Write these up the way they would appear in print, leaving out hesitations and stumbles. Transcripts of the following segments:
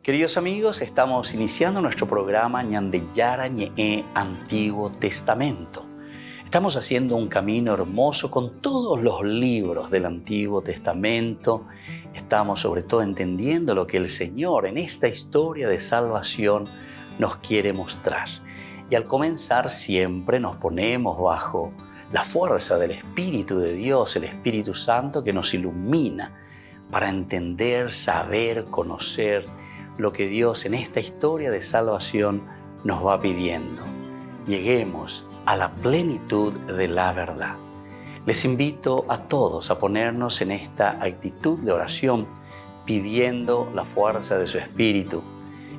Queridos amigos, estamos iniciando nuestro programa Ñandeyara Ñe'e Antiguo Testamento. Estamos haciendo un camino hermoso con todos los libros del Antiguo Testamento. Estamos sobre todo entendiendo lo que el Señor en esta historia de salvación nos quiere mostrar. Y al comenzar siempre nos ponemos bajo la fuerza del Espíritu de Dios, el Espíritu Santo que nos ilumina para entender, saber, conocer lo que Dios en esta historia de salvación nos va pidiendo. Lleguemos a la plenitud de la verdad. Les invito a todos a ponernos en esta actitud de oración, pidiendo la fuerza de su Espíritu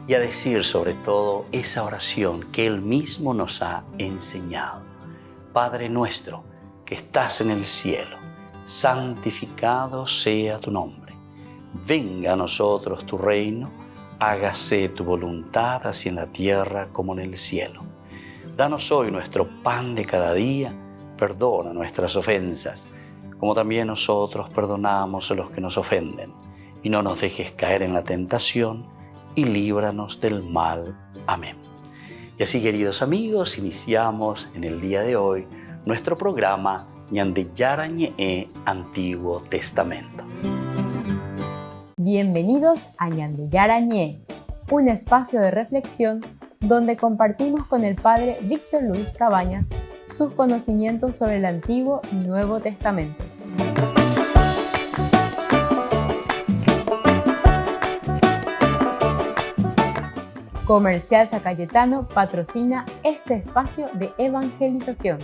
y a decir sobre todo esa oración que Él mismo nos ha enseñado. Padre nuestro que estás en el cielo, santificado sea tu nombre. Venga a nosotros tu reino, hágase tu voluntad así en la tierra como en el cielo. Danos hoy nuestro pan de cada día, perdona nuestras ofensas, como también nosotros perdonamos a los que nos ofenden. Y no nos dejes caer en la tentación, y líbranos del mal. Amén. Y así, queridos amigos, iniciamos en el día de hoy nuestro programa Ñandeyara Ñe'e Antiguo Testamento. Bienvenidos a Ñandeyara Ñe'e, un espacio de reflexión donde compartimos con el Padre Víctor Luis Cabañas sus conocimientos sobre el Antiguo y Nuevo Testamento. Comercial San Cayetano patrocina este espacio de evangelización.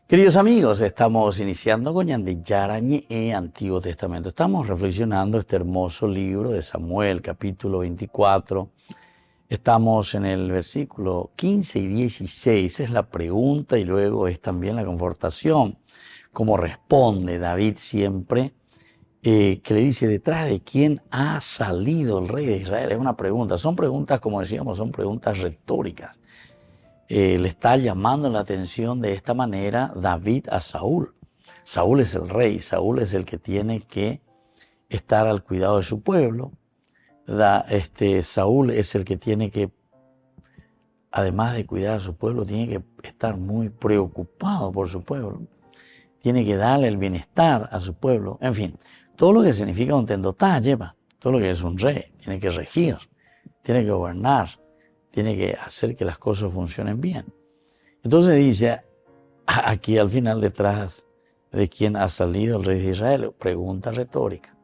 Queridos amigos, estamos iniciando con Ñandeyara Ñe'e Antiguo Testamento. Estamos reflexionando este hermoso libro de Samuel, capítulo 24. Estamos en el versículo 15 y 16. Es la pregunta y luego es también la confortación. Cómo responde David siempre, que le dice, ¿detrás de quién ha salido el rey de Israel? Es una pregunta. Son preguntas, como decíamos, son preguntas retóricas. Le está llamando la atención de esta manera David a Saúl. Saúl es el rey, Saúl es el que tiene que estar al cuidado de su pueblo. Saúl es el que tiene que, además de cuidar a su pueblo, tiene que estar muy preocupado por su pueblo. Tiene que darle el bienestar a su pueblo. En fin, todo lo que significa un tendotá lleva, todo lo que es un rey, tiene que regir, tiene que gobernar, tiene que hacer que las cosas funcionen bien. Entonces dice, aquí al final, detrás de quién ha salido el rey de Israel, pregunta retórica.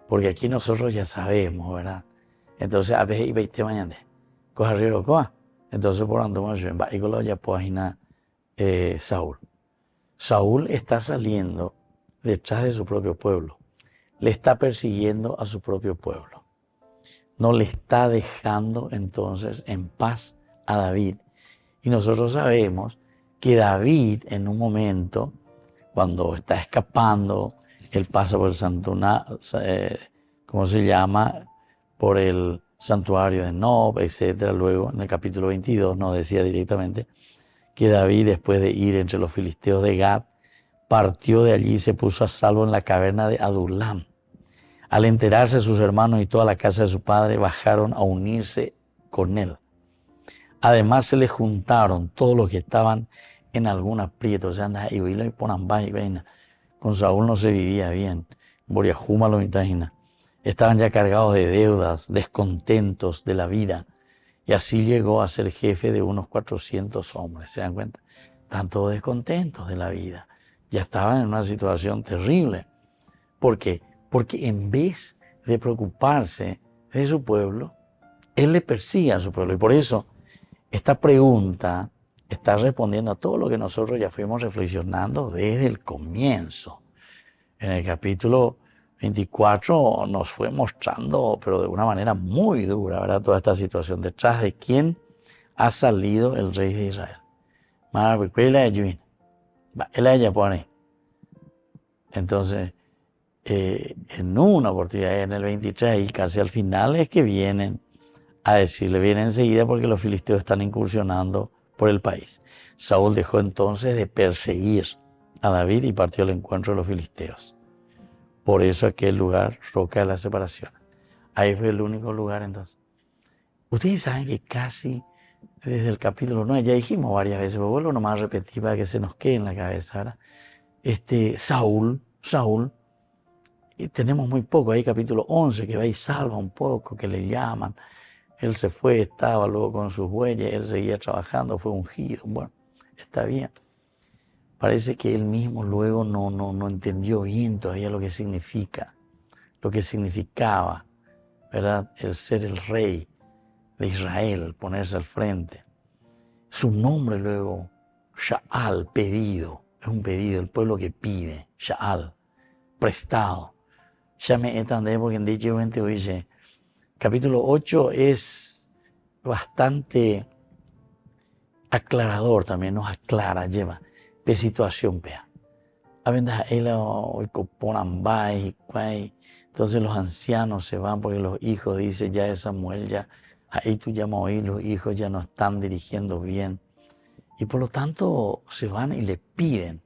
Porque aquí nosotros ya sabemos, ¿verdad? Entonces, a veces, y mañana, coja arriba, coja. Entonces, por ando, ya página Saúl. Saúl está saliendo detrás de su propio pueblo. Le está persiguiendo a su propio pueblo. No le está dejando entonces en paz a David. Y nosotros sabemos que David en un momento, cuando está escapando, él pasa por el ¿cómo se llama? Por el santuario de Nob, etc. Luego en el capítulo 22 nos decía directamente que David, después de ir entre los filisteos de Gad, partió de allí y se puso a salvo en la caverna de Adulam. Al enterarse, sus hermanos y toda la casa de su padre bajaron a unirse con él. Además, se le juntaron todos los que estaban en algún aprieto. O sea, con Saúl no se vivía bien. Boriajuma lo imagina. Estaban ya cargados de deudas, descontentos de la vida. Y así llegó a ser jefe de unos 400 hombres. ¿Se dan cuenta? Están todos descontentos de la vida. Ya estaban en una situación terrible. ¿Por qué? Porque en vez de preocuparse de su pueblo, él le persigue a su pueblo. Y por eso esta pregunta está respondiendo a todo lo que nosotros ya fuimos reflexionando desde el comienzo. En el capítulo 24 nos fue mostrando, pero de una manera muy dura, ¿verdad? Toda esta situación. Detrás de quién ha salido el rey de Israel. Entonces, en una oportunidad, en el 23 y casi al final, es que vienen a decirle, vienen enseguida porque los filisteos están incursionando por el país. Saúl dejó entonces de perseguir a David y partió al encuentro de los filisteos. Por eso aquel lugar, roca de la separación. Ahí fue el único lugar entonces. Ustedes saben que casi desde el capítulo 9, ya dijimos varias veces, pero vuelvo nomás a repetir para que se nos quede en la cabeza ahora. Saúl, y tenemos muy poco, ahí capítulo 11, que va y salva un poco, que le llaman. Él se fue, estaba luego con sus bueyes, él seguía trabajando, fue ungido. Bueno, está bien. Parece que él mismo luego no entendió bien todavía lo que significa, lo que significaba, ¿verdad? El ser el rey de Israel, ponerse al frente. Su nombre luego, Sha'al, pedido, es un pedido, el pueblo que pide, Sha'al, prestado. Ya me entendé porque en dicho momento oye, capítulo 8 es bastante aclarador también, nos aclara, lleva de situación, vea. Entonces los ancianos se van porque los hijos dicen ya de Samuel, ya ahí tú llamas hoy, los hijos ya no están dirigiendo bien. Y por lo tanto se van y le piden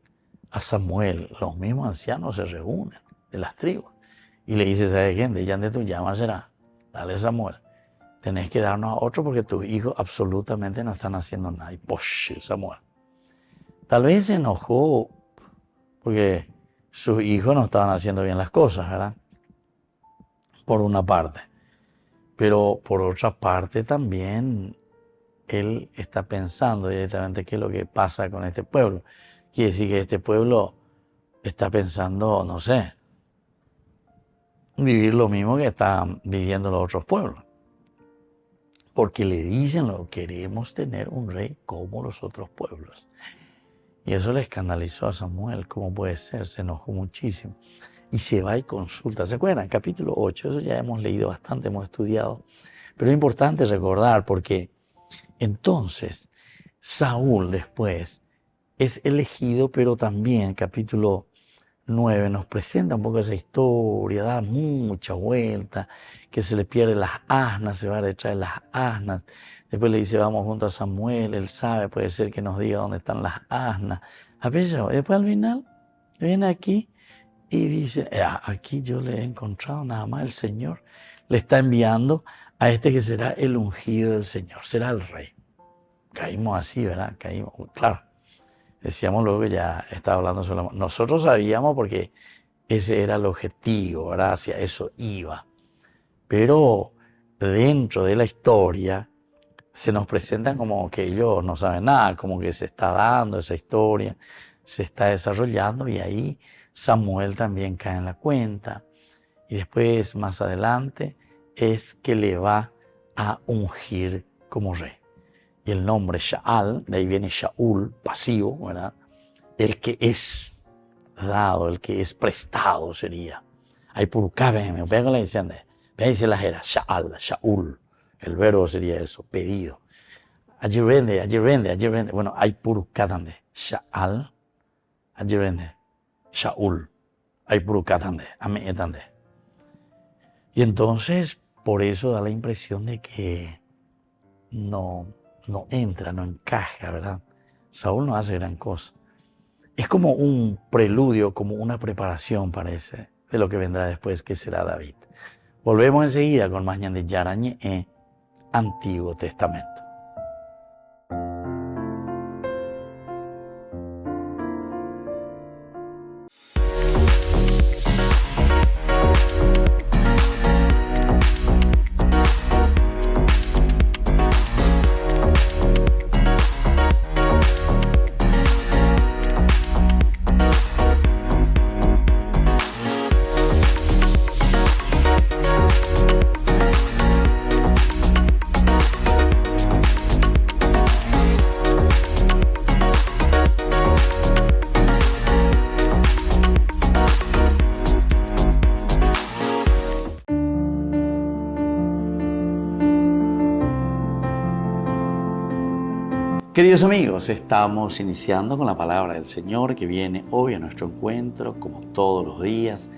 a Samuel, los mismos ancianos se reúnen de las tribus. Y le dice, ¿sabes qué? De ya de tu llama será, dale Samuel, tenés que darnos a otro porque tus hijos absolutamente no están haciendo nada. Y posh, Samuel. Tal vez se enojó porque sus hijos no estaban haciendo bien las cosas, ¿verdad? Por una parte. Pero por otra parte también él está pensando directamente qué es lo que pasa con este pueblo. Quiere decir que este pueblo está pensando, no sé, vivir lo mismo que están viviendo los otros pueblos. Porque le dicen, queremos tener un rey como los otros pueblos. Y eso le escandalizó a Samuel, ¿cómo puede ser? Se enojó muchísimo. Y se va y consulta. ¿Se acuerdan? Capítulo 8, eso ya hemos leído bastante, hemos estudiado. Pero es importante recordar porque entonces Saúl después es elegido, pero también capítulo 9 nos presenta un poco esa historia, da mucha vuelta, que se le pierde las asnas, se va detrás de las asnas. Después le dice, vamos junto a Samuel, él sabe, puede ser que nos diga dónde están las asnas. Después al final viene aquí y dice, aquí yo le he encontrado nada más, el Señor le está enviando a este que será el ungido del Señor, será el rey. Caímos así, ¿verdad? Caímos, claro. Decíamos luego que ya estaba hablando solo. Nosotros sabíamos porque ese era el objetivo, ¿verdad? Hacia eso iba. Pero dentro de la historia se nos presentan como que ellos no saben nada, como que se está dando esa historia, se está desarrollando y ahí Samuel también cae en la cuenta. Y después, más adelante, es que le va a ungir como rey. Y el nombre Sha'al, de ahí viene Shaul, pasivo, ¿verdad? El que es dado, el que es prestado sería. Hay por me pega la diciendo, dice la jera, Sha'al, Shaul. El verbo sería eso, pedido. Allí rende. Bueno, hay por Sha'al, allí rende, Shaul. Hay por etande. Y entonces, por eso da la impresión de que no entra, no encaja, ¿verdad? Saúl no hace gran cosa. Es como un preludio, como una preparación, parece, de lo que vendrá después, que será David. Volvemos enseguida con más ñande Yarañe en Antiguo Testamento. Queridos amigos, estamos iniciando con la palabra del Señor que viene hoy a nuestro encuentro, como todos los días.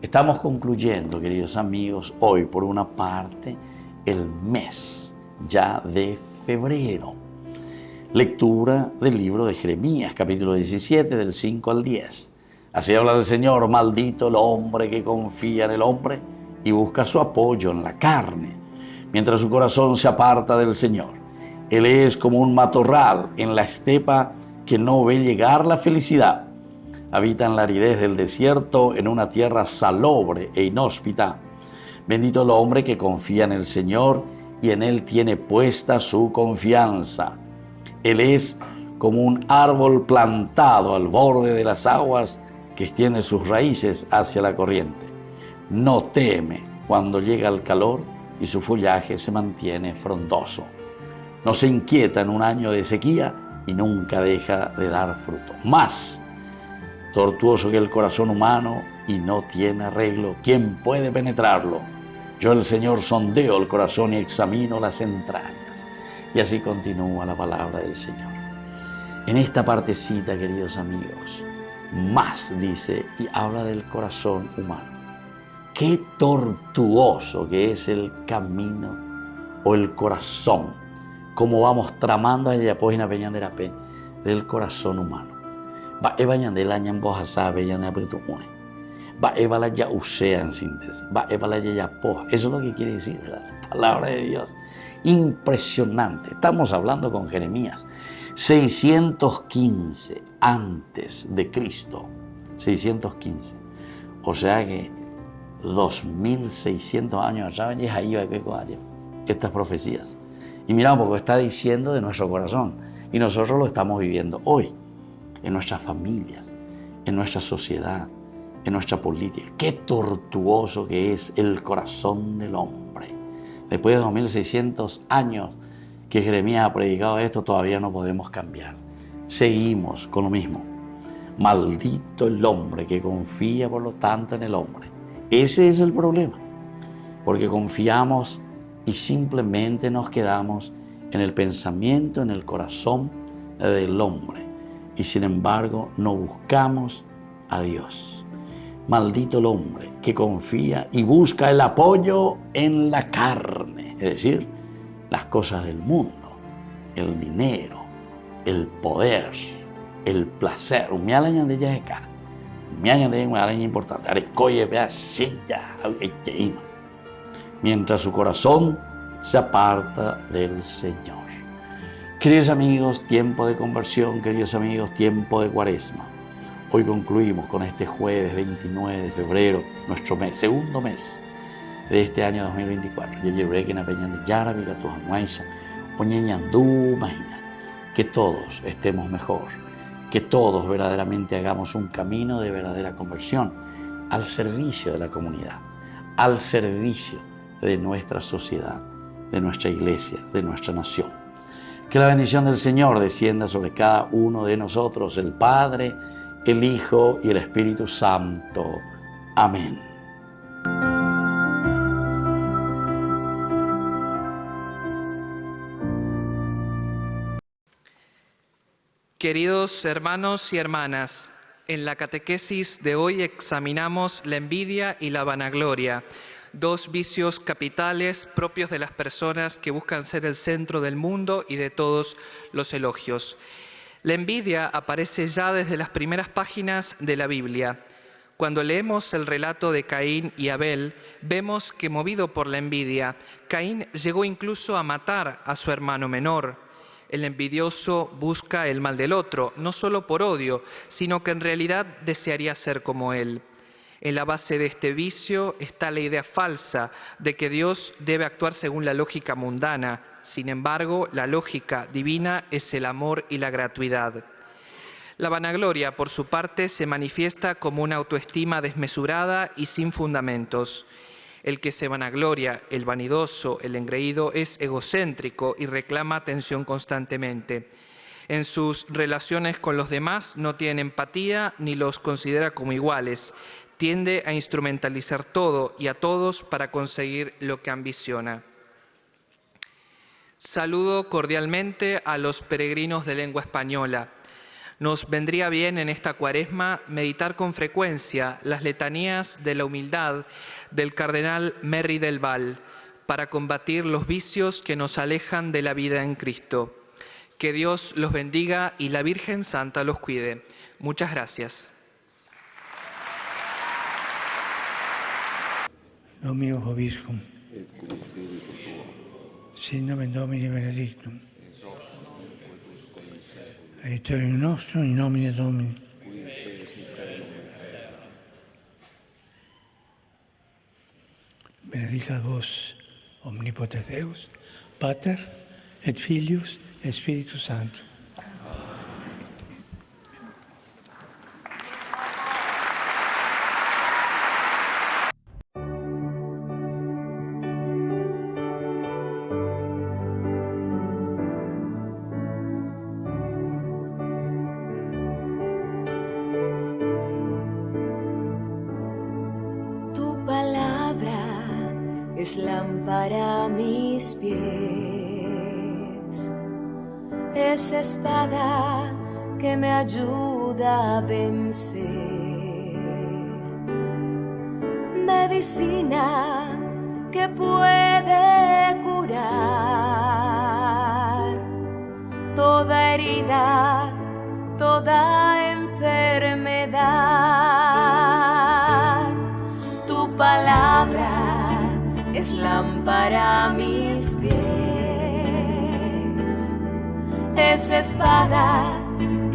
Estamos concluyendo, queridos amigos, hoy por una parte el mes ya de febrero. Lectura del libro de Jeremías, capítulo 17, del 5 al 10. Así habla el Señor: maldito el hombre que confía en el hombre y busca su apoyo en la carne, mientras su corazón se aparta del Señor. Él es como un matorral en la estepa que no ve llegar la felicidad. Habita en la aridez del desierto, en una tierra salobre e inhóspita. Bendito el hombre que confía en el Señor y en Él tiene puesta su confianza. Él es como un árbol plantado al borde de las aguas que extiende sus raíces hacia la corriente. No teme cuando llega el calor y su follaje se mantiene frondoso. No se inquieta en un año de sequía y nunca deja de dar fruto. Más tortuoso que el corazón humano y no tiene arreglo. ¿Quién puede penetrarlo? Yo, el Señor, sondeo el corazón y examino las entrañas. Y así continúa la palabra del Señor. En esta partecita, queridos amigos, más dice y habla del corazón humano. Qué tortuoso que es el camino o el corazón, como vamos tramando allá pues en la peña de la pe del corazón humano. Va evañan de la ñamboja sabe ya de apretumune. Va eva la ya usea en síntesis. Va eva la ya poja. Eso es lo que quiere decir, ¿verdad? La palabra de Dios. Impresionante. Estamos hablando con Jeremías. 615 antes de Cristo. 615. O sea que 2600 años atrás ya ahí va que estas profecías. Y mira un poco, está diciendo de nuestro corazón. Y nosotros lo estamos viviendo hoy. En nuestras familias, en nuestra sociedad, en nuestra política. Qué tortuoso que es el corazón del hombre. Después de 2600 años que Jeremías ha predicado esto, todavía no podemos cambiar. Seguimos con lo mismo. Maldito el hombre que confía, por lo tanto, en el hombre. Ese es el problema. Porque confiamos y simplemente nos quedamos en el pensamiento, en el corazón del hombre. Y sin embargo, no buscamos a Dios. Maldito el hombre que confía y busca el apoyo en la carne, es decir, las cosas del mundo, el dinero, el poder, el placer. Mientras su corazón se aparta del Señor. Queridos amigos, tiempo de conversión, queridos amigos, tiempo de Cuaresma. Hoy concluimos con este jueves 29 de febrero, nuestro mes, segundo mes de este año 2024. Que todos estemos mejor, que todos verdaderamente hagamos un camino de verdadera conversión al servicio de la comunidad, al servicio de nuestra sociedad, de nuestra iglesia, de nuestra nación. Que la bendición del Señor descienda sobre cada uno de nosotros, el Padre, el Hijo y el Espíritu Santo. Amén. Queridos hermanos y hermanas, en la catequesis de hoy examinamos la envidia y la vanagloria, dos vicios capitales propios de las personas que buscan ser el centro del mundo y de todos los elogios. La envidia aparece ya desde las primeras páginas de la Biblia. Cuando leemos el relato de Caín y Abel, vemos que movido por la envidia, Caín llegó incluso a matar a su hermano menor. El envidioso busca el mal del otro, no solo por odio, sino que en realidad desearía ser como él. En la base de este vicio está la idea falsa de que Dios debe actuar según la lógica mundana. Sin embargo, la lógica divina es el amor y la gratuidad. La vanagloria, por su parte, se manifiesta como una autoestima desmesurada y sin fundamentos. El que se vanagloria, el vanidoso, el engreído, es egocéntrico y reclama atención constantemente. En sus relaciones con los demás no tiene empatía ni los considera como iguales. Tiende a instrumentalizar todo y a todos para conseguir lo que ambiciona. Saludo cordialmente a los peregrinos de lengua española. Nos vendría bien en esta Cuaresma meditar con frecuencia las letanías de la humildad del cardenal Merry del Val para combatir los vicios que nos alejan de la vida en Cristo. Que Dios los bendiga y la Virgen Santa los cuide. Muchas gracias. Domino Vobiscum. Sin nomen Domini benedictum. Aiutorium nostrum in nomine Domini. Benedicat vos omnipotens Deus, Pater et Filius et Spiritus Sanctus. Es lámpara a mis pies, es espada que me ayuda a vencer, medicina que puede curar toda herida, toda enfermedad. Tu palabra es lámpara a mis pies, es espada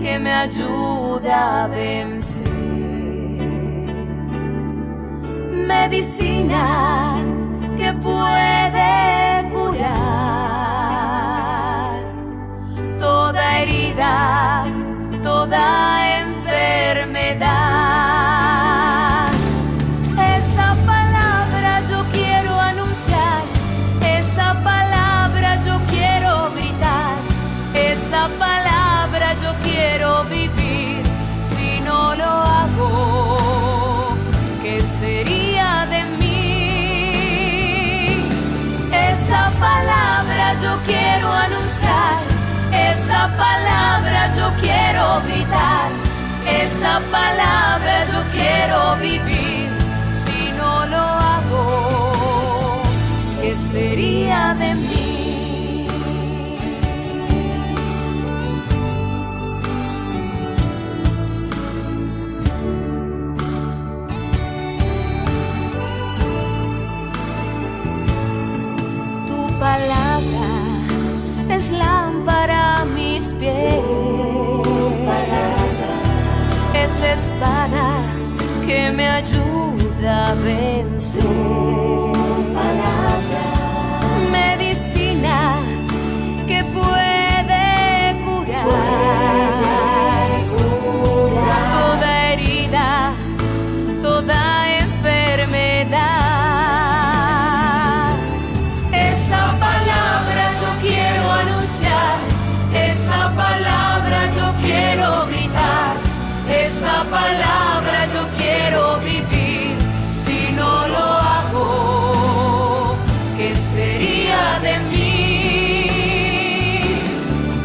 que me ayuda a vencer, medicina que puede curar toda herida, toda enfermedad. Esa palabra yo quiero anunciar, esa palabra yo quiero gritar, esa palabra yo quiero vivir. Si no lo hago, ¿qué sería de mí? Esa palabra yo quiero anunciar, esa palabra yo quiero gritar, esa palabra yo quiero vivir. Si no lo hago, ¿qué sería de mí? Tu palabra es lámpara a mis pies, es espada que me ayuda a vencer, medicina que puede curar toda herida, toda enfermedad. Esa palabra yo quiero anunciar, esa palabra yo quiero gritar, esa palabra yo quiero vivir. Si no lo hago, ¿qué sería de mí?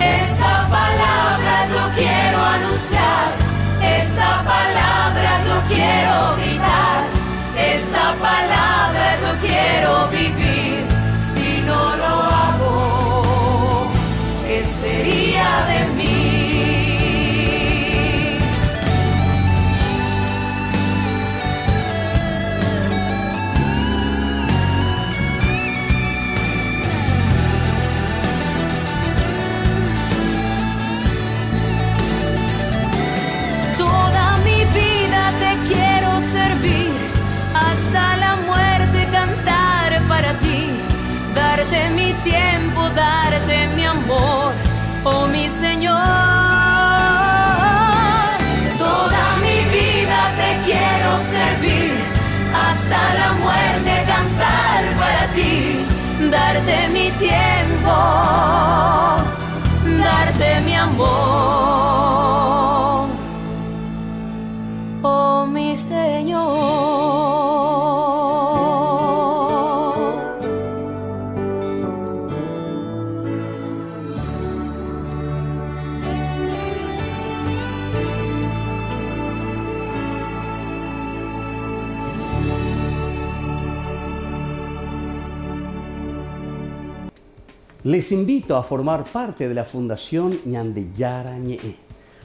Esa palabra yo quiero anunciar, esa palabra yo quiero gritar, esa palabra yo quiero vivir. Si no lo hago, ¿qué sería de mí? Servir hasta la muerte, cantar para ti, darte mi tiempo, darte mi amor, oh mi Señor. Toda mi vida te quiero servir, hasta la muerte cantar para ti, darte mi tiempo, darte mi amor, oh mi Señor. Les invito a formar parte de la Fundación Ñandeyara Ñe'e.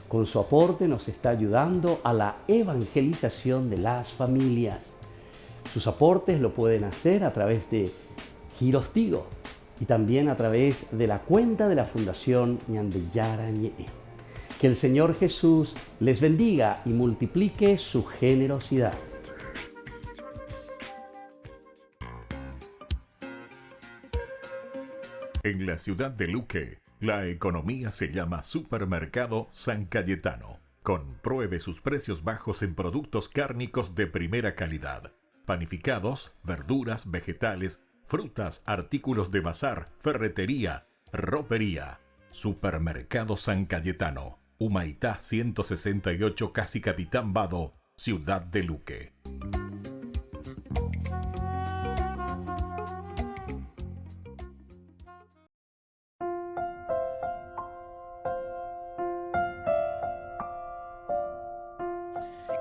Con su aporte nos está ayudando a la evangelización de las familias. Sus aportes lo pueden hacer a través de Giros Tigo y también a través de la cuenta de la Fundación Ñandeyara Ñe'e. Que el Señor Jesús les bendiga y multiplique su generosidad. En la ciudad de Luque, la economía se llama Supermercado San Cayetano. Compruebe sus precios bajos en productos cárnicos de primera calidad. Panificados, verduras, vegetales, frutas, artículos de bazar, ferretería, ropería. Supermercado San Cayetano. Humaitá 168, Casi Capitán Vado, ciudad de Luque.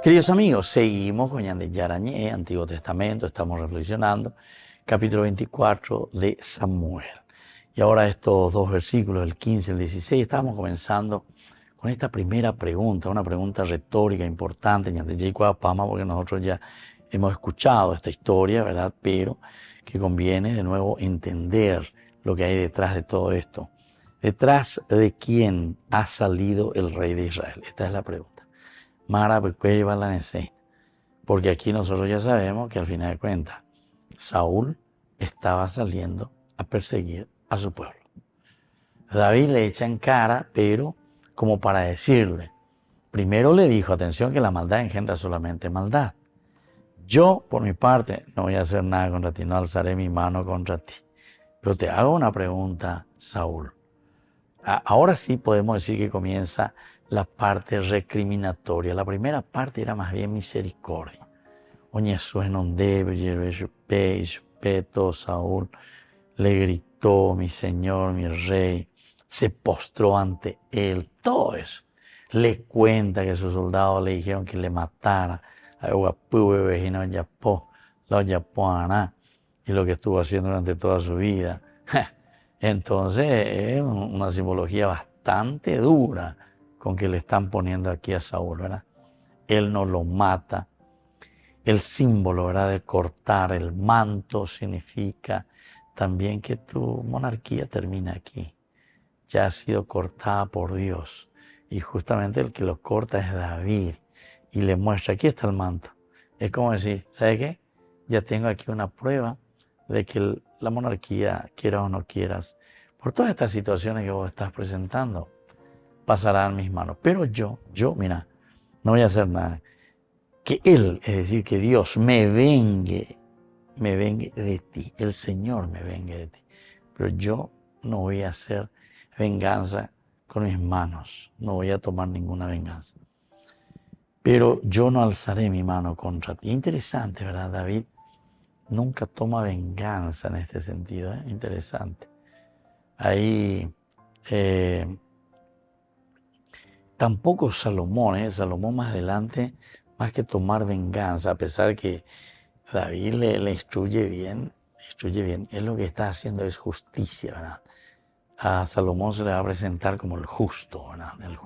Queridos amigos, seguimos con Ñandeyara Ñe'e, Antiguo Testamento, estamos reflexionando, capítulo 24 de Samuel. Y ahora estos dos versículos, el 15 y el 16, estamos comenzando con esta primera pregunta, una pregunta retórica importante, Ñandeyara Pama, porque nosotros ya hemos escuchado esta historia, ¿verdad? Pero que conviene de nuevo entender lo que hay detrás de todo esto. ¿Detrás de quién ha salido el rey de Israel? Esta es la pregunta. Porque aquí nosotros ya sabemos que al final de cuentas Saúl estaba saliendo a perseguir a su pueblo. David le echa en cara, pero como para decirle, primero le dijo, atención, que la maldad engendra solamente maldad. Yo, por mi parte, no voy a hacer nada contra ti, no alzaré mi mano contra ti. Pero te hago una pregunta, Saúl. Ahora sí podemos decir que comienza la parte recriminatoria. La primera parte era más bien misericordia. Oye, Saúl le gritó, mi señor, mi rey, se postró ante él, todo eso. Le cuenta que sus soldados le dijeron que le matara, y lo que estuvo haciendo durante toda su vida. Entonces es una simbología bastante dura con que le están poniendo aquí a Saúl, ¿verdad? Él no lo mata. El símbolo, ¿verdad?, de cortar el manto significa también que tu monarquía termina aquí. Ya ha sido cortada por Dios. Y justamente el que lo corta es David. Y le muestra, aquí está el manto. Es como decir, ¿sabe qué? Ya tengo aquí una prueba de que la monarquía, quieras o no quieras, por todas estas situaciones que vos estás presentando, pasará en mis manos. Pero yo, mira, no voy a hacer nada. Que Él, es decir, que Dios me vengue de ti. El Señor me vengue de ti. Pero yo no voy a hacer venganza con mis manos. No voy a tomar ninguna venganza. Pero yo no alzaré mi mano contra ti. Interesante, ¿verdad? David nunca toma venganza en este sentido. Interesante. Ahí tampoco Salomón, Salomón más adelante, más que tomar venganza, a pesar de que David le instruye bien, él lo que está haciendo es justicia, ¿verdad? A Salomón se le va a presentar como el justo, ¿verdad? El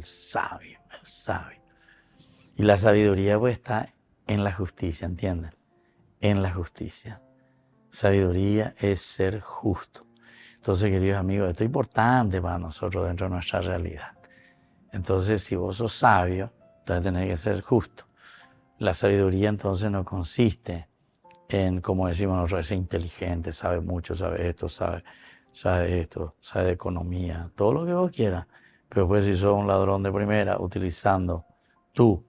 sabio. Y la sabiduría pues está en la justicia, ¿entienden? En la justicia. Sabiduría es ser justo. Entonces, queridos amigos, esto es importante para nosotros dentro de nuestra realidad. Entonces, si vos sos sabio, entonces tenés que ser justo. La sabiduría entonces no consiste en, como decimos nosotros, ser inteligente, sabe mucho, sabe esto, sabe de economía, todo lo que vos quieras. Pero pues si sos un ladrón de primera, utilizando tú,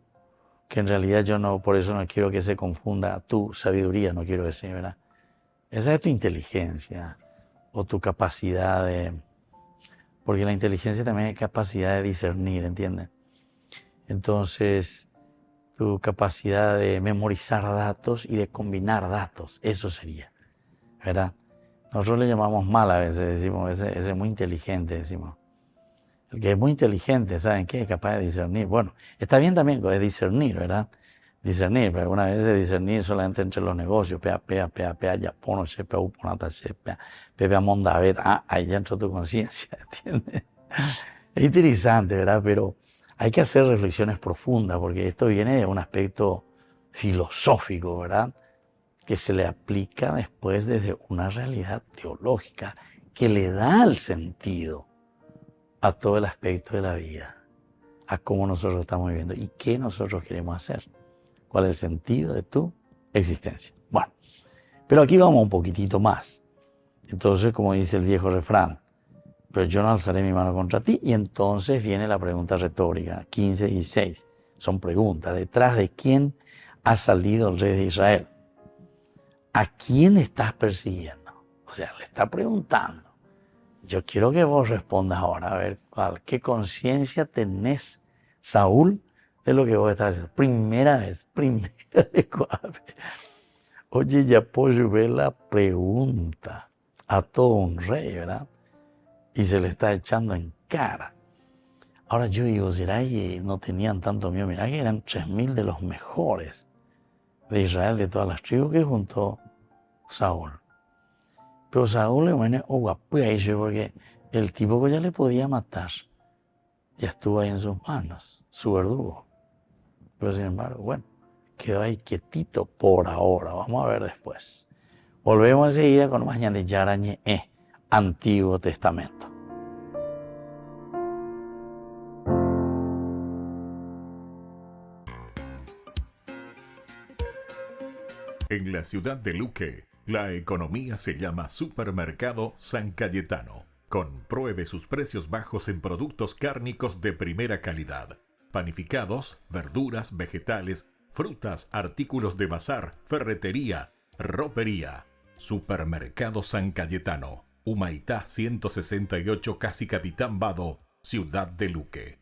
que en realidad yo no, por eso no quiero que se confunda tu sabiduría, no quiero decir, ¿verdad? Esa es tu inteligencia o tu capacidad de... Porque la inteligencia también es capacidad de discernir, ¿entiendes? Entonces, tu capacidad de memorizar datos y de combinar datos, eso sería, ¿verdad? Nosotros le llamamos mal a veces, decimos, ese es muy inteligente, decimos. El que es muy inteligente, ¿saben qué? Es capaz de discernir. Bueno, está bien también de discernir, ¿verdad? discernir, pero algunas veces discernir solamente entre los negocios, pea, Japón, pea, uponata, pea, mondavet, ahí ya entró tu conciencia, ¿entiendes? Es interesante, ¿verdad? Pero hay que hacer reflexiones profundas, porque esto viene de un aspecto filosófico, ¿verdad? Que se le aplica después desde una realidad teológica que le da el sentido a todo el aspecto de la vida, a cómo nosotros estamos viviendo y qué nosotros queremos hacer. ¿Cuál es el sentido de tu existencia? Bueno, pero aquí vamos un poquitito más. Entonces, como dice el viejo refrán, pero yo no alzaré mi mano contra ti. Y entonces viene la pregunta retórica, 15 y 16. Son preguntas. ¿Detrás de quién ha salido el rey de Israel? ¿A quién estás persiguiendo? O sea, le está preguntando. Yo quiero que vos respondas ahora, a ver, ¿qué conciencia tenés, Saúl, de lo que vos estás haciendo? Primera vez. Oye, ya puedo ver la pregunta a todo un rey, ¿verdad? Y se le está echando en cara. Ahora yo digo, ¿será que no tenían tanto miedo? Mirá que eran 3.000 de los mejores de Israel, de todas las tribus que juntó Saúl. Pero Saúl le pone porque el tipo que ya le podía matar ya estuvo ahí en sus manos, su verdugo. Pero sin embargo, bueno, quedó ahí quietito por ahora. Vamos a ver después. Volvemos enseguida con más Ñan de Yara Ñe'e, Antiguo Testamento. En la ciudad de Luque, la economía se llama Supermercado San Cayetano. Compruebe sus precios bajos en productos cárnicos de primera calidad. Panificados, verduras, vegetales, frutas, artículos de bazar, ferretería, ropería. Supermercado San Cayetano, Humaitá 168, Casi Capitán Vado, ciudad de Luque.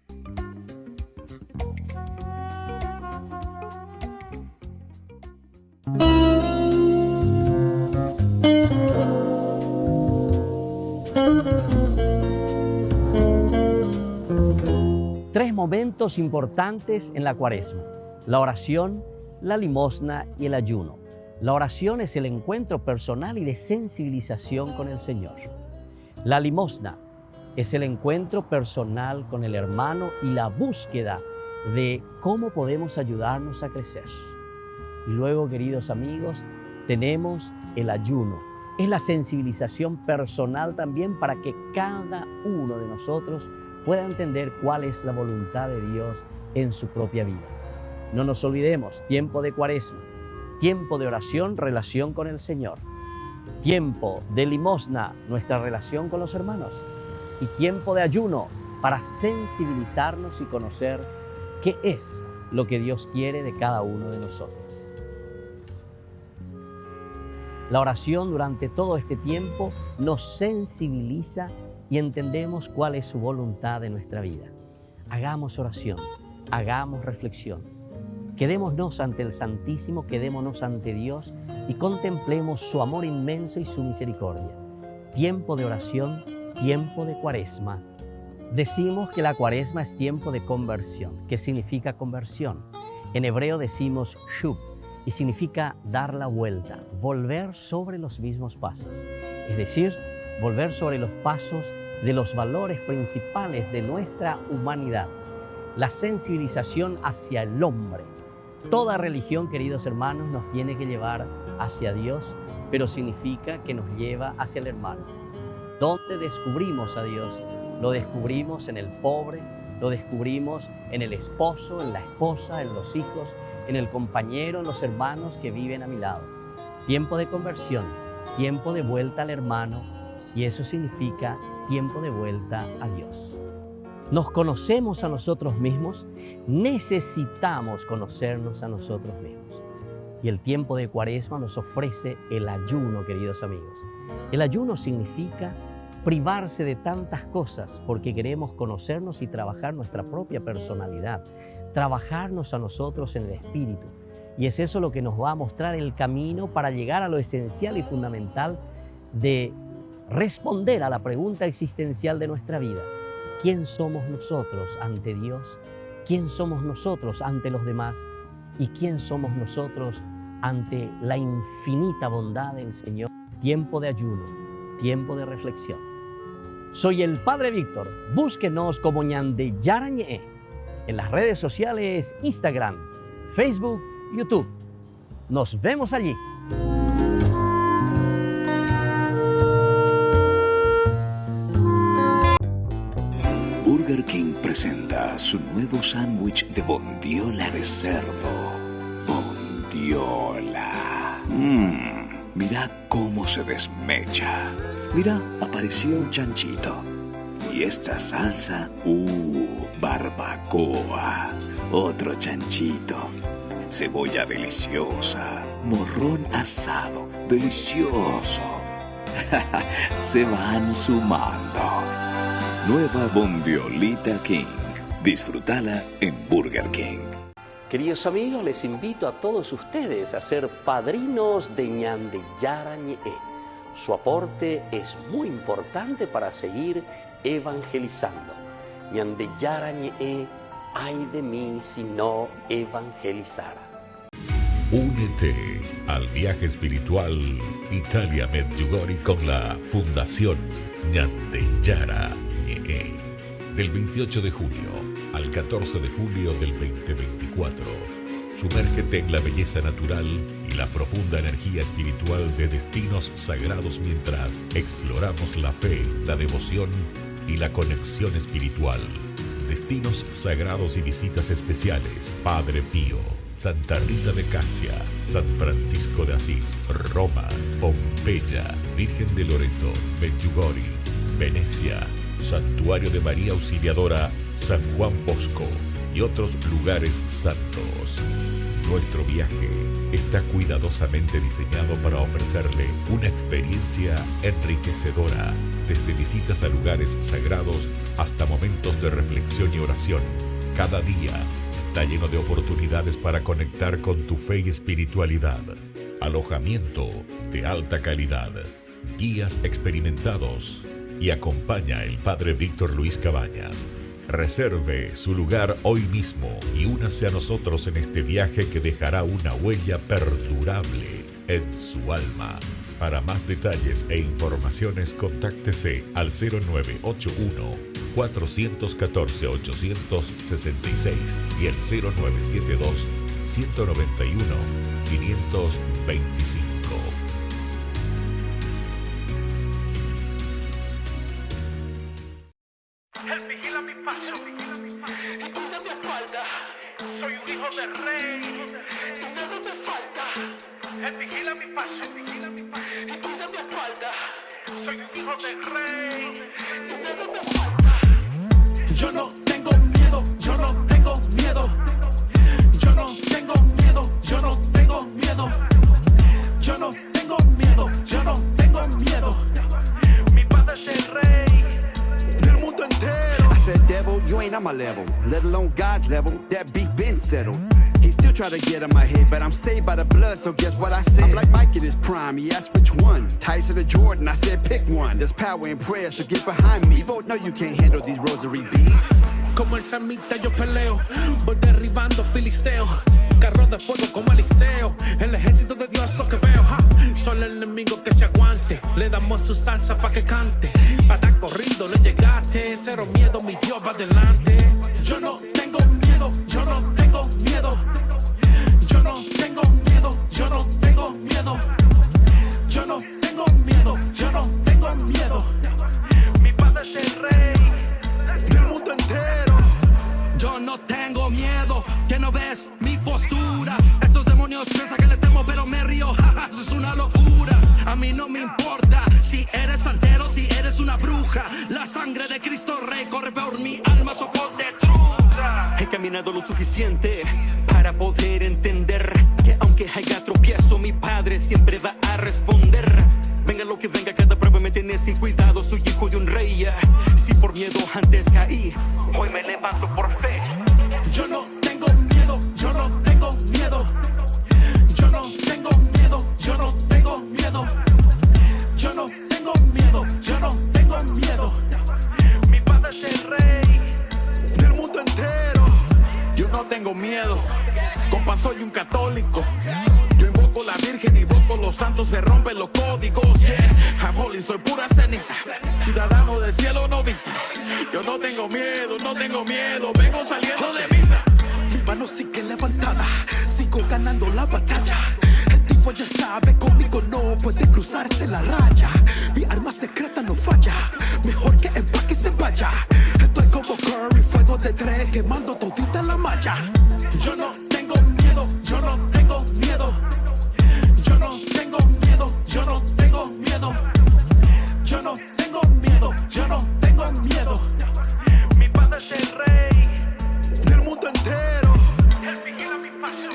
Tres momentos importantes en la Cuaresma: la oración, la limosna y el ayuno. La oración es el encuentro personal y de sensibilización con el Señor. La limosna es el encuentro personal con el hermano y la búsqueda de cómo podemos ayudarnos a crecer. Y luego, queridos amigos, tenemos el ayuno. Es la sensibilización personal también para que cada uno de nosotros pueda entender cuál es la voluntad de Dios en su propia vida. No nos olvidemos, tiempo de Cuaresma, tiempo de oración, relación con el Señor, tiempo de limosna, nuestra relación con los hermanos, y tiempo de ayuno para sensibilizarnos y conocer qué es lo que Dios quiere de cada uno de nosotros. La oración durante todo este tiempo nos sensibiliza y entendemos cuál es su voluntad en nuestra vida. Hagamos oración, hagamos reflexión. Quedémonos ante el Santísimo, quedémonos ante Dios y contemplemos su amor inmenso y su misericordia. Tiempo de oración, tiempo de Cuaresma. Decimos que la Cuaresma es tiempo de conversión. ¿Qué significa conversión? En hebreo decimos shub y significa dar la vuelta, volver sobre los mismos pasos. Es decir, volver sobre los pasos de los valores principales de nuestra humanidad. La sensibilización hacia el hombre. Toda religión, queridos hermanos, nos tiene que llevar hacia Dios, pero significa que nos lleva hacia el hermano. ¿Dónde descubrimos a Dios? Lo descubrimos en el pobre, lo descubrimos en el esposo, en la esposa, en los hijos, en el compañero, en los hermanos que viven a mi lado. Tiempo de conversión, tiempo de vuelta al hermano, y eso significa tiempo de vuelta a Dios. Nos conocemos a nosotros mismos, necesitamos conocernos a nosotros mismos. Y el tiempo de Cuaresma nos ofrece el ayuno, queridos amigos. El ayuno significa privarse de tantas cosas porque queremos conocernos y trabajar nuestra propia personalidad, trabajarnos a nosotros en el espíritu. Y es eso lo que nos va a mostrar el camino para llegar a lo esencial y fundamental de responder a la pregunta existencial de nuestra vida. ¿Quién somos nosotros ante Dios? ¿Quién somos nosotros ante los demás? ¿Y quién somos nosotros ante la infinita bondad del Señor? Tiempo de ayuno, tiempo de reflexión. Soy el Padre Víctor. Búsquenos como Ñandeyara Ñe'e en las redes sociales Instagram, Facebook, YouTube. Nos vemos allí. Burger King presenta su nuevo sándwich de bondiola de cerdo. Bondiola. Mira cómo se desmecha. Mira, apareció un chanchito. Y esta salsa, barbacoa. Otro chanchito. Cebolla deliciosa. Morrón asado, delicioso. Se van sumando. Nueva Bondiolita King. Disfrútala en Burger King. Queridos amigos, les invito a todos ustedes a ser padrinos de Ñandeyara Ñe'e. Su aporte es muy importante para seguir evangelizando. Ñandeyara Ñe'e, ay de mí si no evangelizara. Únete al viaje espiritual Italia Medjugorje con la Fundación Ñandeyara Ñe'e. Del 28 de junio al 14 de julio del 2024. Sumérgete en la belleza natural y la profunda energía espiritual de destinos sagrados mientras exploramos la fe, la devoción y la conexión espiritual. Destinos sagrados y visitas especiales: Padre Pío, Santa Rita de Casia, San Francisco de Asís, Roma, Pompeya, Virgen de Loreto, Medjugorje, Venecia, Santuario de María Auxiliadora, San Juan Bosco y otros lugares santos. Nuestro viaje está cuidadosamente diseñado para ofrecerle una experiencia enriquecedora, desde visitas a lugares sagrados hasta momentos de reflexión y oración. Cada día está lleno de oportunidades para conectar con tu fe y espiritualidad. Alojamiento de alta calidad, guías experimentados y acompaña el Padre Víctor Luis Cabañas. Reserve su lugar hoy mismo y únase a nosotros en este viaje que dejará una huella perdurable en su alma. Para más detalles e informaciones, contáctese al 0981-414-866 y el 0972-191-525. Él vigila mi paso, vigila mi cuida mi espalda. Soy un hijo del rey, nada me falta. Él vigila mi paso, vigila mi cuida mi espalda. Soy un hijo del rey, nada me falta. Yo no tengo miedo, yo no tengo miedo. Yo no tengo miedo, yo no tengo miedo. Yo no tengo miedo, yo no tengo miedo. Mi padre es el rey del mundo entero. I said, devil, you ain't on my level, let alone God's level. That beef been settled. He still try to get in my head, but I'm saved by the blood, so guess what I said? I'm like Mike in his prime, he asked which one. Tyson or Jordan, I said pick one. There's power in prayer, so get behind me. You both know you can't handle these rosary beads. Como el samita yo peleo, voy derribando filisteos. Carros de fuego como Eliseo, el ejército de Dios es lo que veo. Solo el enemigo que se aguante, le damos su salsa pa' que cante. Para corriendo le llegaste, cero miedo, mi Dios va adelante. Yo no tengo miedo, yo no tengo miedo. Yo no tengo miedo, yo no tengo miedo. Yo no tengo miedo, yo no tengo miedo. Mi padre es el rey del mundo entero. Yo no tengo miedo, que no ves mi postura. Estos demonios piensan que les temo, pero me río, jaja, eso es una locura. A mí no me importa si eres santero, si eres una bruja. La sangre de Cristo Rey corre por mi alma, soporte trucha. He caminado lo suficiente para poder entender que aunque haya tropiezo, mi padre siempre va a responder. Venga lo que venga, cada prueba me tiene sin cuidado. Soy hijo de un rey. Si por miedo antes caí, hoy me levanto por fe. Yo no tengo miedo, yo no tengo miedo. Yo no tengo miedo, yo no tengo miedo. Yo no tengo miedo, yo no tengo miedo. Mi padre es el rey del mundo entero. Yo no tengo miedo, todos los santos se rompen los códigos. Yeah, I'm holy, soy pura ceniza. Ciudadano del cielo no visa. Yo no tengo miedo, no tengo miedo. Vengo saliendo de visa. Mi mano sigue levantada, sigo ganando la batalla. El tipo ya sabe, conmigo no puede cruzarse la raya. Mi arma secreta no falla, mejor que empaque y se vaya. Estoy como Curry, fuego de tres, quemando todita la malla. Yo no tengo miedo, yo no tengo miedo. Yo no tengo miedo, yo no tengo miedo. Yo no tengo miedo, yo no tengo miedo. Mi padre es el rey del mundo entero. Él vigila mi paso,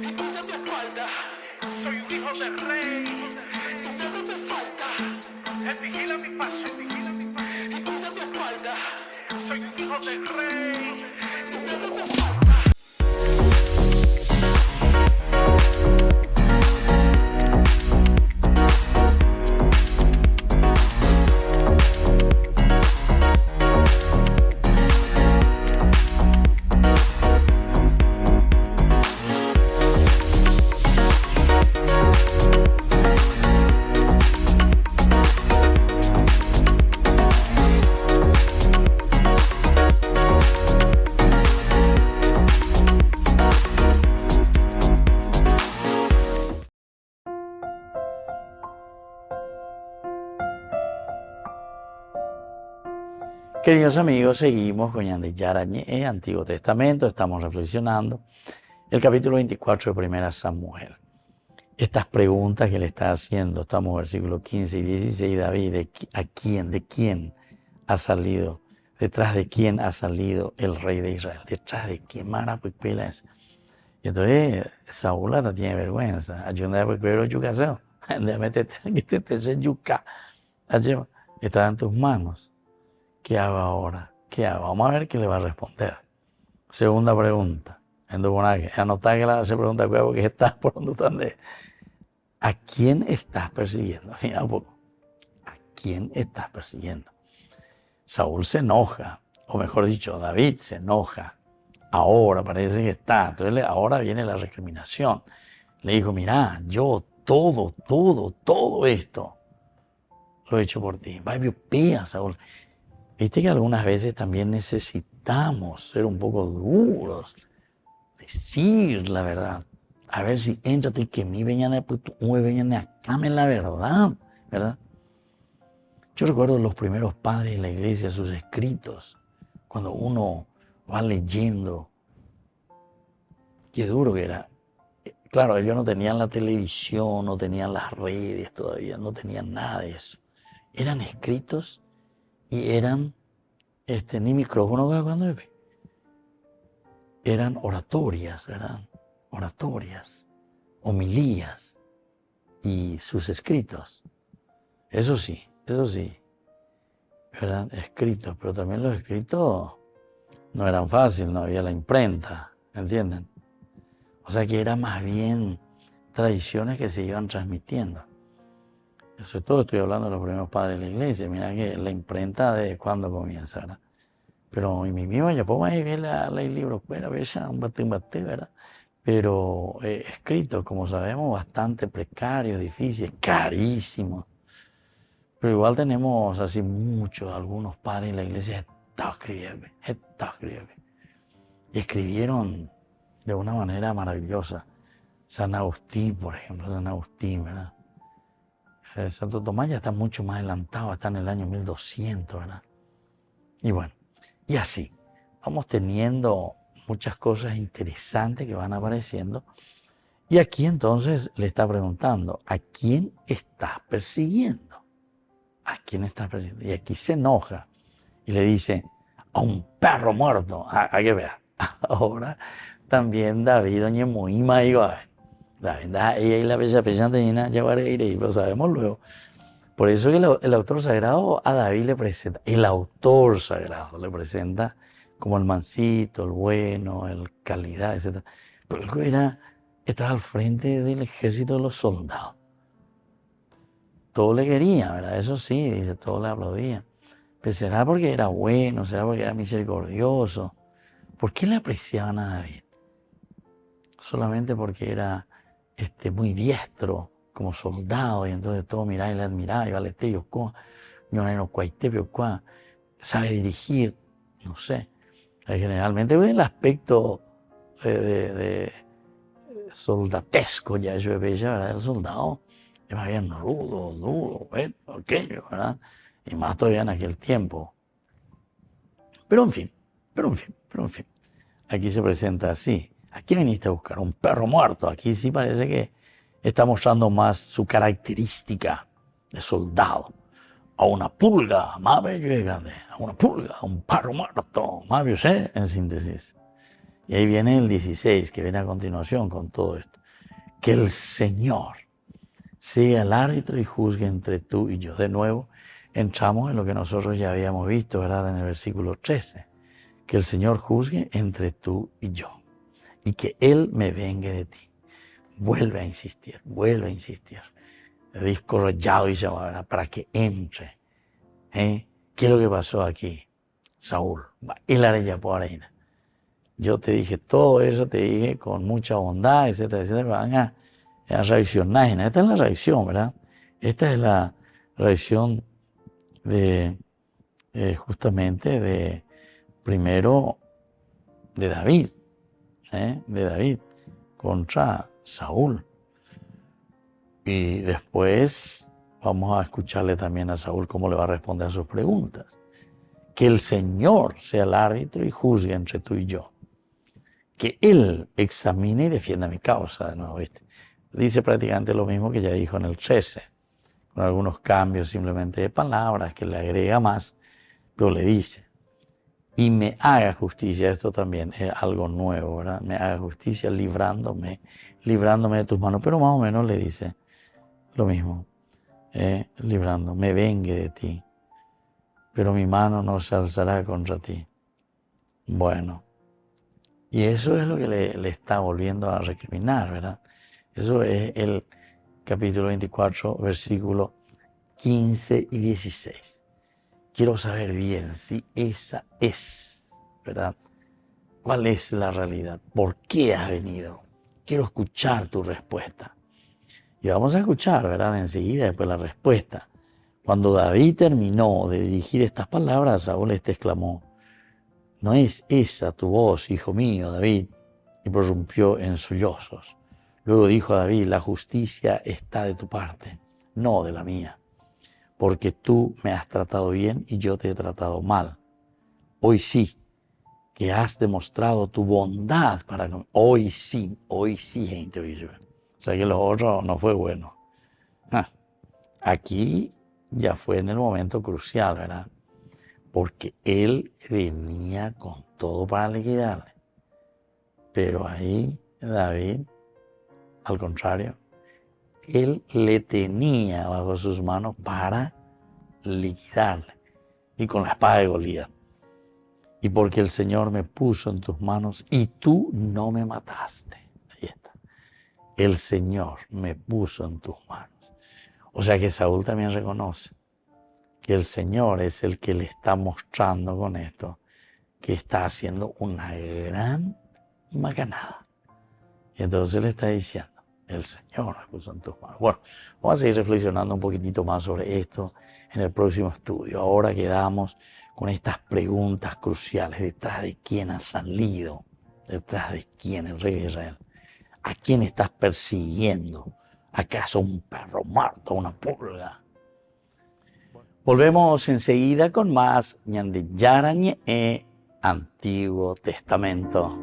y tú de mi espalda. Soy un hijo del rey, tú no me falta. Él vigila mi paso, y tú de mi espalda. Soy un hijo del rey, tú no me falta. Queridos amigos, seguimos con Ñandeyara Ñe'e, Antiguo Testamento, estamos reflexionando el capítulo 24 de 1 Samuel. Estas preguntas que le está haciendo, estamos en versículos 15 y 16, David, ¿de quién ha salido? ¿Detrás de quién ha salido el rey de Israel? ¿Detrás de quién? Mara Pipela es. Y entonces Saúl ahora tiene vergüenza. Ayúdame a Pipero Yucaseo. Déjame que te se yuca. Está en tus manos. ¿Qué hago ahora? ¿Qué hago? Vamos a ver qué le va a responder. Segunda pregunta. Anotá que la hace pregunta que estás por donde están. ¿A quién estás persiguiendo? Mira un poco. ¿A quién estás persiguiendo? Saúl se enoja, o mejor dicho, David se enoja. Ahora parece que está. Entonces ahora viene la recriminación. Le dijo, mira, yo todo esto lo he hecho por ti. Vaya, pía, Saúl. Viste que algunas veces también necesitamos ser un poco duros, decir la verdad. A ver si entra y que mi veñana de acá me la verdad, ¿verdad? Yo recuerdo los primeros padres de la iglesia, sus escritos, cuando uno va leyendo. Qué duro que era. Claro, ellos no tenían la televisión, no tenían las redes todavía, no tenían nada de eso. Eran escritos y eran, ni micrófono cuando eran oratorias, ¿verdad? Oratorias, homilías y sus escritos. Eso sí, ¿verdad? Escritos, pero también los escritos no eran fáciles, no había la imprenta, ¿entienden? O sea que eran más bien tradiciones que se iban transmitiendo. Sobre todo estoy hablando de los primeros padres de la iglesia. Mira que la imprenta de cuándo comienza, ¿verdad? Pero en mi mismo ya podemos ver el libro, ¿verdad? Pero escritos, como sabemos, bastante precarios, difíciles, carísimos. Pero igual tenemos así muchos, algunos padres de la iglesia, y escribieron de una manera maravillosa. San Agustín, por ejemplo, ¿verdad? Santo Tomás ya está mucho más adelantado, está en el año 1200, ¿verdad? Y bueno, y así, vamos teniendo muchas cosas interesantes que van apareciendo. Y aquí entonces le está preguntando, ¿a quién estás persiguiendo? ¿A quién estás persiguiendo? Y aquí se enoja y le dice, a un perro muerto. Hay que ver. Ahora también David, doña Moima, digo, a ver. David, ahí la pesante llevaré y lo sabemos luego. Por eso que el autor sagrado a David le presenta, el autor sagrado le presenta como el mansito, el bueno, el calidad, etc. Pero él estaba al frente del ejército de los soldados. Todo le quería, ¿verdad? Eso sí, dice, todo le aplaudía. Pero será porque era bueno, será porque era misericordioso. ¿Por qué le apreciaban a David? Solamente porque era muy diestro como soldado, y entonces todo miraba y le admiraba, y vale, sabe dirigir, no sé. Generalmente el aspecto de soldatesco ya yo veía, ¿verdad? El soldado es más bien rudo, duro, aquello, ¿verdad? Y más todavía en aquel tiempo. Pero en fin, aquí se presenta así. Aquí viniste a buscar un perro muerto. Aquí sí parece que está mostrando más su característica de soldado. A una pulga, más bello y grande. A una pulga, a un perro muerto. Más bello, ¿sí? En síntesis. Y ahí viene el 16, que viene a continuación con todo esto. Que el Señor sea el árbitro y juzgue entre tú y yo. De nuevo, entramos en lo que nosotros ya habíamos visto, ¿verdad? En el versículo 13. Que el Señor juzgue entre tú y yo. Y que Él me vengue de ti. Vuelve a insistir. El disco rayado y ¿verdad? Para que entre. ¿Qué es lo que pasó aquí? Saúl, él hará por arena. Yo te dije todo eso, te dije con mucha bondad, etcétera, etcétera. Van a reaccionar. Esta es la reacción, ¿verdad? Esta es la reacción de, justamente, de primero de David, contra Saúl. Y después vamos a escucharle también a Saúl cómo le va a responder a sus preguntas. Que el Señor sea el árbitro y juzgue entre tú y yo. Que Él examine y defienda mi causa. De nuevo, ¿viste? Dice prácticamente lo mismo que ya dijo en el 13, con algunos cambios simplemente de palabras que le agrega más, pero le dice, y me haga justicia. Esto también es algo nuevo, ¿verdad? Me haga justicia librándome de tus manos, pero más o menos le dice lo mismo, librando, me vengue de ti, pero mi mano no se alzará contra ti. Bueno, y eso es lo que le está volviendo a recriminar, ¿verdad? Eso es el capítulo 24, versículos 15 y 16. Quiero saber bien si esa es, ¿verdad? ¿Cuál es la realidad? ¿Por qué has venido? Quiero escuchar tu respuesta. Y vamos a escuchar, ¿verdad? Enseguida, después la respuesta. Cuando David terminó de dirigir estas palabras, Saúl exclamó, ¿no es esa tu voz, hijo mío, David? Y prorrumpió en sollozos. Luego dijo a David, la justicia está de tu parte, no de la mía, porque tú me has tratado bien y yo te he tratado mal. Hoy sí, que has demostrado tu bondad para conmigo. Hoy sí, gente. O sea que lo otro no fue bueno. Aquí ya fue en el momento crucial, ¿verdad? Porque él venía con todo para liquidarle. Pero ahí David, al contrario, él le tenía bajo sus manos para liquidarle. Y con la espada de Goliat. Y porque el Señor me puso en tus manos y tú no me mataste. Ahí está. El Señor me puso en tus manos. O sea que Saúl también reconoce que el Señor es el que le está mostrando con esto que está haciendo una gran macanada. Y entonces le está diciendo, el Señor me puso en tus manos. Bueno, vamos a seguir reflexionando un poquitito más sobre esto en el próximo estudio. Ahora quedamos con estas preguntas cruciales. ¿Detrás de quién has salido? ¿Detrás de quién, el rey de Israel? ¿A quién estás persiguiendo? ¿Acaso un perro muerto, una pulga? Volvemos enseguida con más Ñande Yarañe Antiguo Testamento.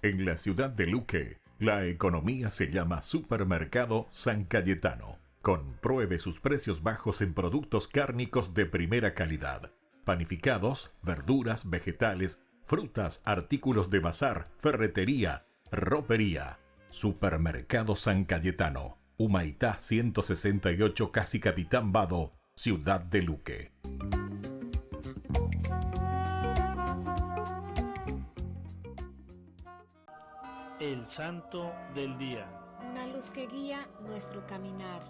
En la ciudad de Luque, la economía se llama Supermercado San Cayetano. Compruebe sus precios bajos en productos cárnicos de primera calidad. Panificados, verduras, vegetales, frutas, artículos de bazar, ferretería, ropería. Supermercado San Cayetano. Humaitá 168, Casi Capitán Vado, ciudad de Luque. El Santo del Día. Una luz que guía nuestro caminar.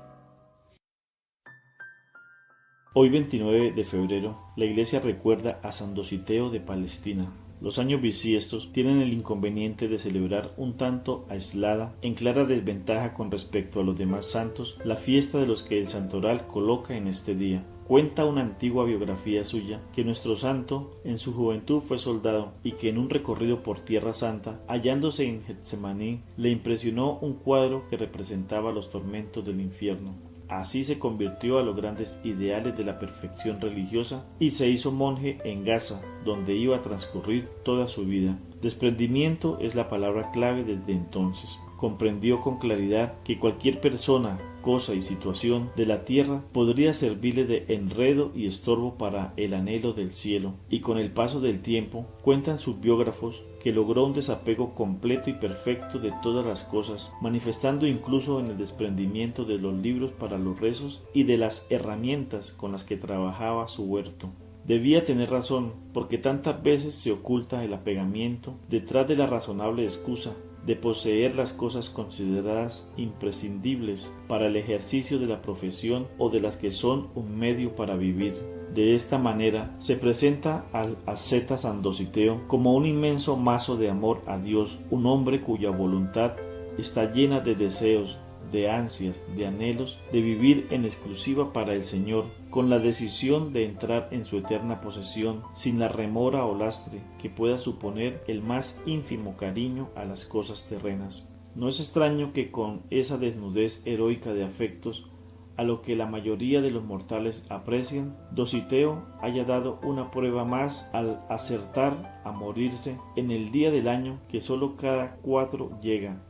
Hoy 29 de febrero, la Iglesia recuerda a San Dositeo de Palestina. Los años bisiestos tienen el inconveniente de celebrar un tanto aislada, en clara desventaja con respecto a los demás santos, la fiesta de los que el santoral coloca en este día. Cuenta una antigua biografía suya que nuestro santo en su juventud fue soldado y que en un recorrido por Tierra Santa, hallándose en Getsemaní, le impresionó un cuadro que representaba los tormentos del infierno. Así se convirtió a los grandes ideales de la perfección religiosa y se hizo monje en Gaza, donde iba a transcurrir toda su vida. Desprendimiento es la palabra clave desde entonces. Comprendió con claridad que cualquier persona, cosa y situación de la tierra podría servirle de enredo y estorbo para el anhelo del cielo, y con el paso del tiempo, cuentan sus biógrafos, que logró un desapego completo y perfecto de todas las cosas, manifestando incluso en el desprendimiento de los libros para los rezos y de las herramientas con las que trabajaba su huerto. Debía tener razón, porque tantas veces se oculta el apegamiento detrás de la razonable excusa de poseer las cosas consideradas imprescindibles para el ejercicio de la profesión o de las que son un medio para vivir. De esta manera se presenta al asceta San Dositeo como un inmenso mazo de amor a Dios, un hombre cuya voluntad está llena de deseos, de ansias, de anhelos, de vivir en exclusiva para el Señor, con la decisión de entrar en su eterna posesión, sin la remora o lastre que pueda suponer el más ínfimo cariño a las cosas terrenas. No es extraño que con esa desnudez heroica de afectos, a lo que la mayoría de los mortales aprecian, Dositeo haya dado una prueba más al acertar a morirse en el día del año que sólo cada 4 llega.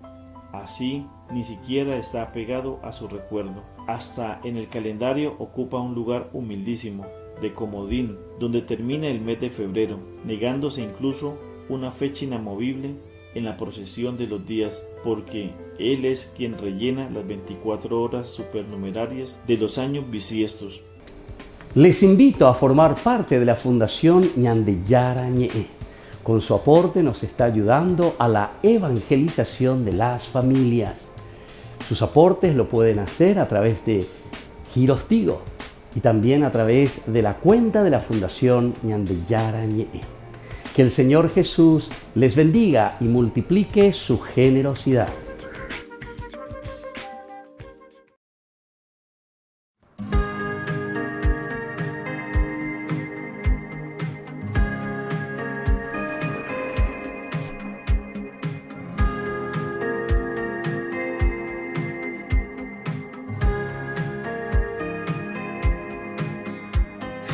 Así, ni siquiera está apegado a su recuerdo. Hasta en el calendario ocupa un lugar humildísimo, de comodín, donde termina el mes de febrero, negándose incluso una fecha inamovible en la procesión de los días, porque él es quien rellena las 24 horas supernumerarias de los años bisiestos. Les invito a formar parte de la Fundación Ñandeyara Ñe'e. Con su aporte nos está ayudando a la evangelización de las familias. Sus aportes lo pueden hacer a través de Giros Tigo y también a través de la cuenta de la Fundación Ñandeyara Ñe'e. Que el Señor Jesús les bendiga y multiplique su generosidad.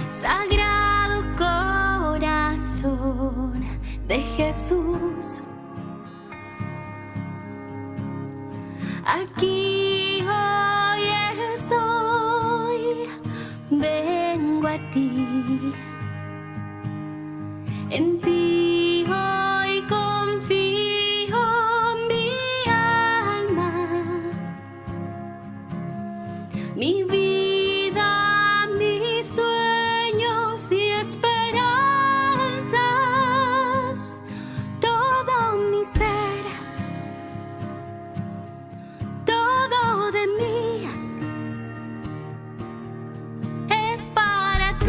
Sagrado corazón de Jesús, aquí hoy estoy, vengo a ti, en ti hoy confío mi alma, mi vida, mi sueño y esperanzas, todo mi ser, todo de mí es para ti.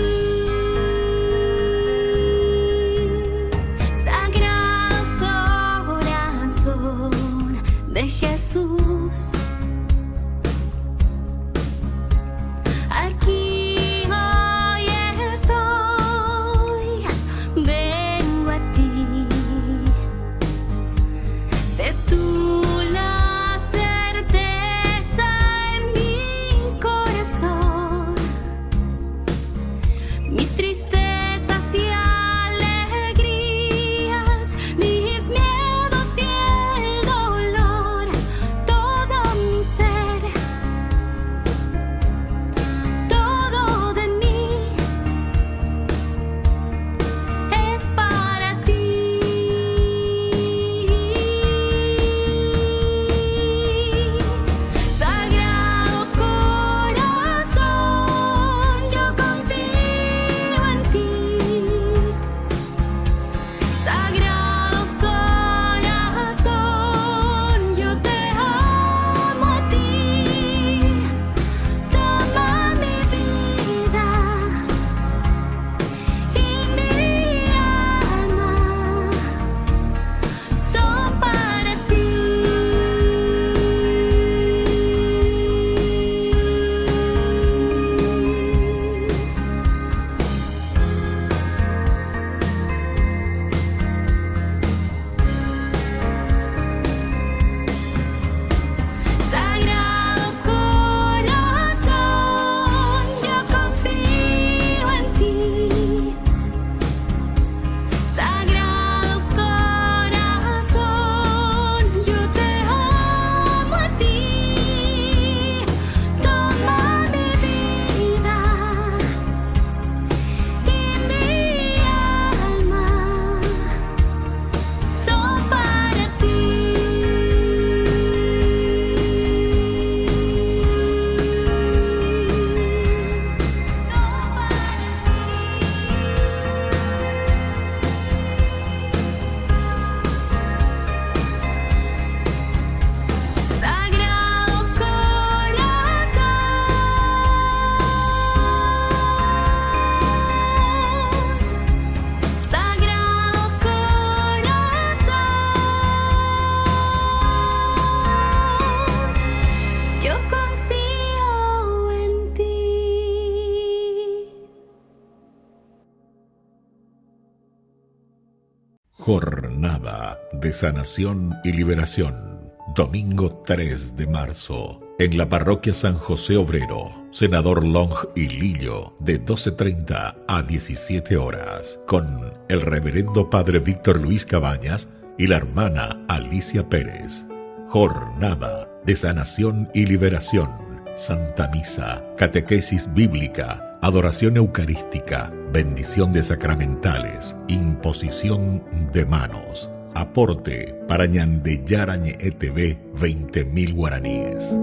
Jornada de Sanación y Liberación. Domingo 3 de marzo. En la parroquia San José Obrero, Senador Long y Lillo, de 12:30 a 17 horas, con el reverendo padre Víctor Luis Cabañas y la hermana Alicia Pérez. Jornada de Sanación y Liberación. Santa Misa, catequesis bíblica, adoración eucarística, bendición de sacramentales, imposición de manos. Aporte para Ñandeyara Ñe'e TV, 20.000 guaraníes.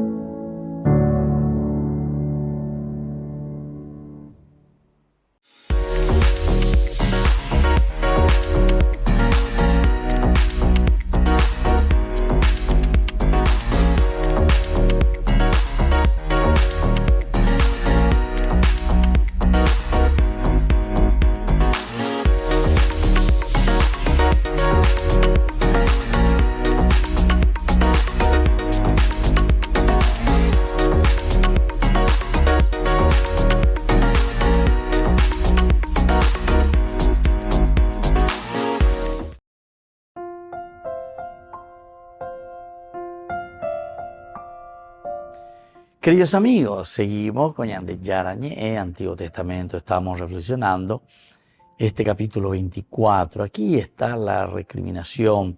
Queridos amigos, seguimos con Ñandeyara Ñe'e, Antiguo Testamento. Estamos reflexionando este capítulo 24. Aquí está la recriminación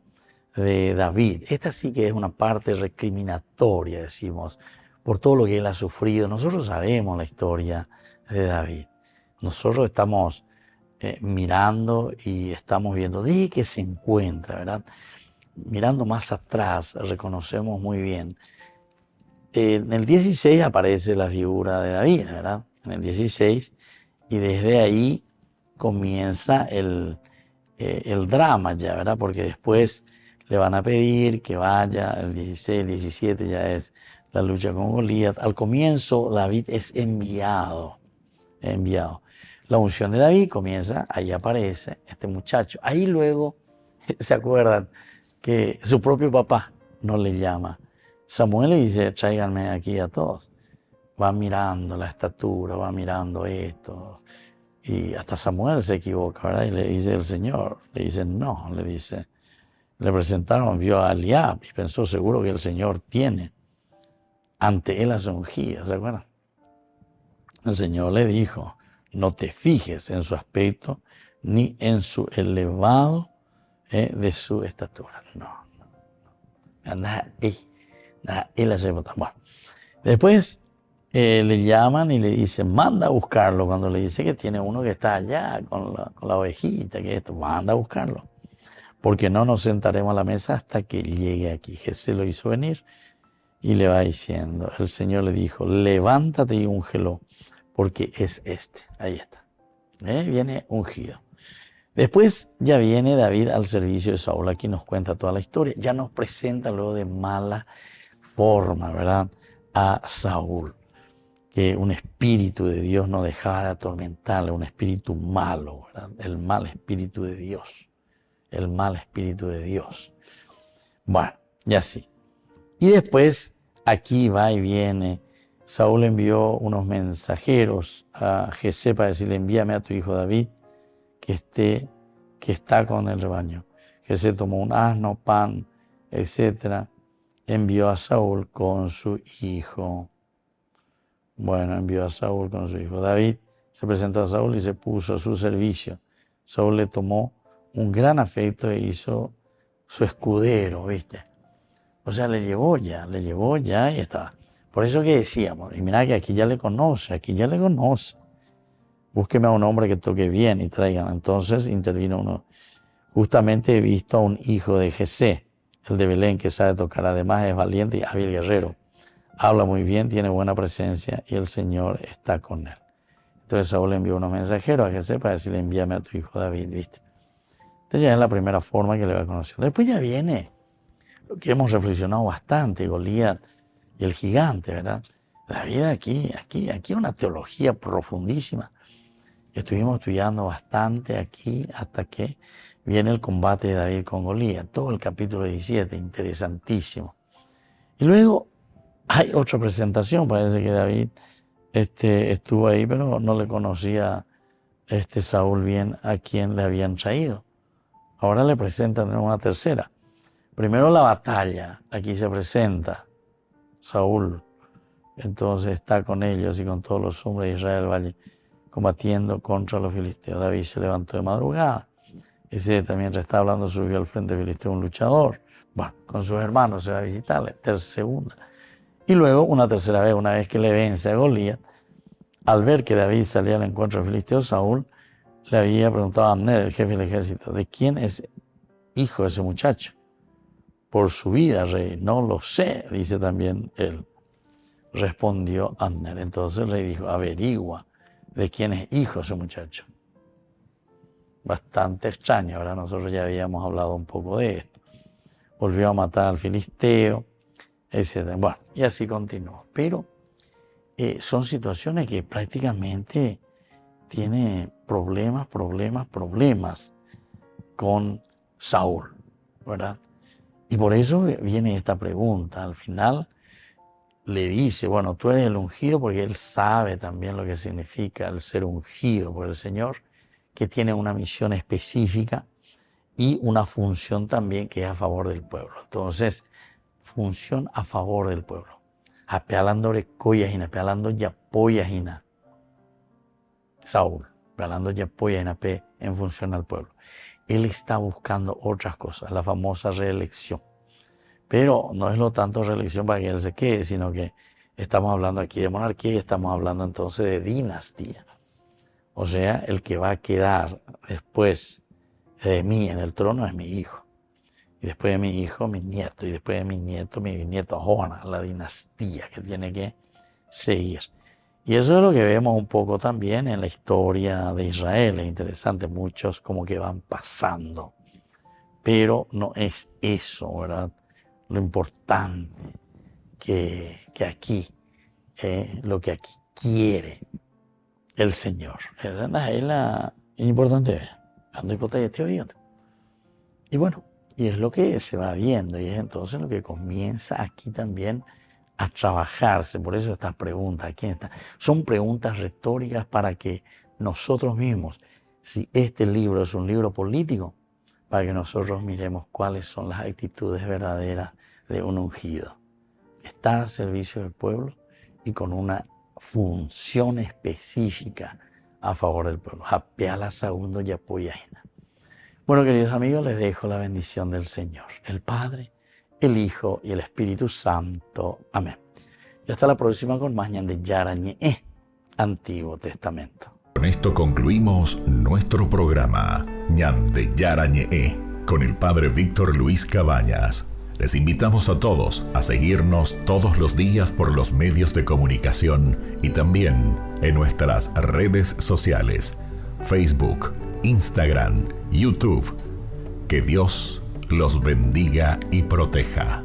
de David. Esta sí que es una parte recriminatoria, decimos, por todo lo que él ha sufrido. Nosotros sabemos la historia de David. Nosotros estamos mirando y estamos viendo de qué se encuentra, ¿verdad? Mirando más atrás, reconocemos muy bien. En el 16 aparece la figura de David, ¿verdad? En el 16, y desde ahí comienza el drama ya, ¿verdad? Porque después le van a pedir que vaya, el 16, el 17 ya es la lucha con Goliat. Al comienzo David es enviado. La unción de David comienza, ahí aparece este muchacho. Ahí luego se acuerdan que su propio papá no le llama. Samuel le dice, tráiganme aquí a todos. Va mirando la estatura, va mirando esto. Y hasta Samuel se equivoca, ¿verdad? Y le dice el Señor, le dice no, le presentaron, vio a Eliab y pensó seguro que el Señor tiene ante él a su ungido, ¿se acuerdan? El Señor le dijo, no te fijes en su aspecto ni en su elevado de su estatura. No. Anda ahí. Él hace bueno. Después le llaman y le dicen, manda a buscarlo. Cuando le dice que tiene uno que está allá con la ovejita, que esto, manda a buscarlo. Porque no nos sentaremos a la mesa hasta que llegue aquí. Jesús lo hizo venir y le va diciendo, el Señor le dijo, levántate y úngelo, porque es este. Ahí está. Viene ungido. Después ya viene David al servicio de Saúl. Aquí nos cuenta toda la historia. Ya nos presenta luego de mala forma, ¿verdad? A Saúl, que un espíritu de Dios no dejaba de atormentarle, un espíritu malo, ¿verdad? El mal espíritu de Dios, el mal espíritu de Dios. Bueno, y así. Y después, aquí va y viene, Saúl envió unos mensajeros a Jesé para decirle, envíame a tu hijo David, que está con el rebaño. Jesé tomó un asno, pan, etcétera, envió a Saúl con su hijo. Bueno, envió a Saúl con su hijo. David se presentó a Saúl y se puso a su servicio. Saúl le tomó un gran afecto e hizo su escudero, ¿viste? O sea, le llevó ya y estaba. Por eso que decíamos, y mirá que aquí ya le conoce. Búsqueme a un hombre que toque bien y traigan. Entonces intervino uno. Justamente he visto a un hijo de Jesé, el de Belén, que sabe tocar, además es valiente y hábil guerrero. Habla muy bien, tiene buena presencia y el Señor está con él. Entonces Saúl envió unos mensajeros a Jesé para decirle, envíame a tu hijo David, ¿viste? Entonces ya es la primera forma que le va a conocer. Después ya viene lo que hemos reflexionado bastante, Goliat y el gigante, ¿verdad? David aquí una teología profundísima. Estuvimos estudiando bastante aquí hasta que viene el combate de David con Goliat, todo el capítulo 17, interesantísimo. Y luego hay otra presentación, parece que David estuvo ahí, pero no le conocía Saúl bien a quien le habían traído. Ahora le presentan una tercera. Primero la batalla, aquí se presenta Saúl, entonces está con ellos y con todos los hombres de Israel del valle combatiendo contra los filisteos. David se levantó de madrugada, ese también está hablando, subió al frente filisteo un luchador, bueno, con sus hermanos se va a visitarle, segunda. Y luego una tercera vez, una vez que le vence a Goliat, al ver que David salía al encuentro del filisteo, Saúl le había preguntado a Abner, el jefe del ejército, ¿de quién es hijo ese muchacho? Por su vida, rey, no lo sé, dice también él. Respondió Abner. Entonces el rey dijo, averigua de quién es hijo ese muchacho. Bastante extraño, ahora nosotros ya habíamos hablado un poco de esto. Volvió a matar al filisteo, etc. Bueno, y así continuó. Pero son situaciones que prácticamente tiene problemas con Saúl, ¿verdad? Y por eso viene esta pregunta. Al final le dice, bueno, tú eres el ungido, porque él sabe también lo que significa el ser ungido por el Señor, que tiene una misión específica y una función también que es a favor del pueblo. Entonces, función a favor del pueblo. Hablando de koyajina, hablando de apoyajina. Saúl, hablando de apoyajina en función al pueblo. Él está buscando otras cosas, la famosa reelección. Pero no es lo tanto reelección para que él se quede, sino que estamos hablando aquí de monarquía y estamos hablando entonces de dinastía. O sea, el que va a quedar después de mí en el trono es mi hijo. Y después de mi hijo, mi nieto. Y después de mi bisnieto Jonas, la dinastía que tiene que seguir. Y eso es lo que vemos un poco también en la historia de Israel. Es interesante, muchos como que van pasando. Pero no es eso, ¿verdad? Lo importante que aquí, lo que aquí quiere el Señor. Es importante. Y bueno, y es lo que se va viendo, y es entonces lo que comienza aquí también a trabajarse. Por eso estas preguntas, ¿quién está? Son preguntas retóricas para que nosotros mismos, si este libro es un libro político, para que nosotros miremos cuáles son las actitudes verdaderas de un ungido. Estar al servicio del pueblo y con una función específica a favor del pueblo. Hapeala segundo y apoyajina. Bueno, queridos amigos, les dejo la bendición del Señor, el Padre, el Hijo y el Espíritu Santo. Amén. Y hasta la próxima con más Ñan de Yara Ñe'e, Antiguo Testamento. Con esto concluimos nuestro programa Ñan de Yara Ñe'e con el Padre Víctor Luis Cabañas. Les invitamos a todos a seguirnos todos los días por los medios de comunicación y también en nuestras redes sociales, Facebook, Instagram, YouTube. Que Dios los bendiga y proteja.